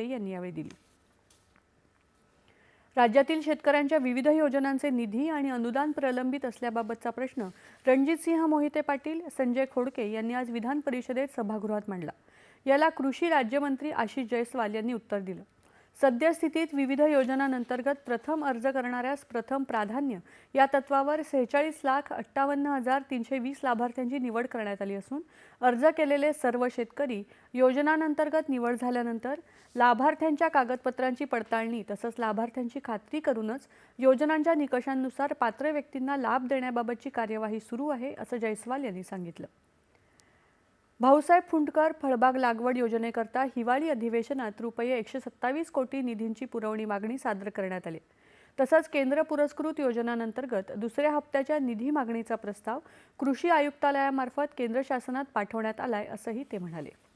यांनी यावेळी दिली। राज्यातील शेतकऱ्यांच्या विविध योजनांचे निधी आणि अनुदान प्रलंबित असल्याबाबतचा प्रश्न रणजितसिंह मोहिते पाटील, संजय खोडके यांनी आज विधान परिषदेत सभागृहात मांडला। याला कृषी राज्यमंत्री आशिष जयस्वाल यांनी उत्तर दिलं। सद्यस्थितीत विविध योजनांअंतर्गत प्रथम अर्ज करणाऱ्यास प्रथम प्राधान्य या तत्वावर 46,58,320 लाभार्थ्यांची निवड करण्यात आली असून अर्ज केलेले सर्व शेतकरी योजनांअंतर्गत निवड झाल्यानंतर लाभार्थ्यांच्या कागदपत्रांची पडताळणी तसंच लाभार्थ्यांची खात्री करूनच योजनांच्या निकषांनुसार पात्र व्यक्तींना लाभ देण्याबाबतची कार्यवाही सुरू आहे, असं जयस्वाल यांनी सांगितलं। भाऊसाहेब फुंडकर फळबाग लागवड योजनेकरता हिवाळी अधिवेशनात ₹127 कोटी निधींची पुरवणी मागणी सादर करण्यात आली। तसंच केंद्र पुरस्कृत योजनांअंतर्गत दुसऱ्या हप्त्याच्या निधी मागणीचा प्रस्ताव कृषी आयुक्तालयामार्फत केंद्र शासनात पाठवण्यात आलाय, असंही ते म्हणाले।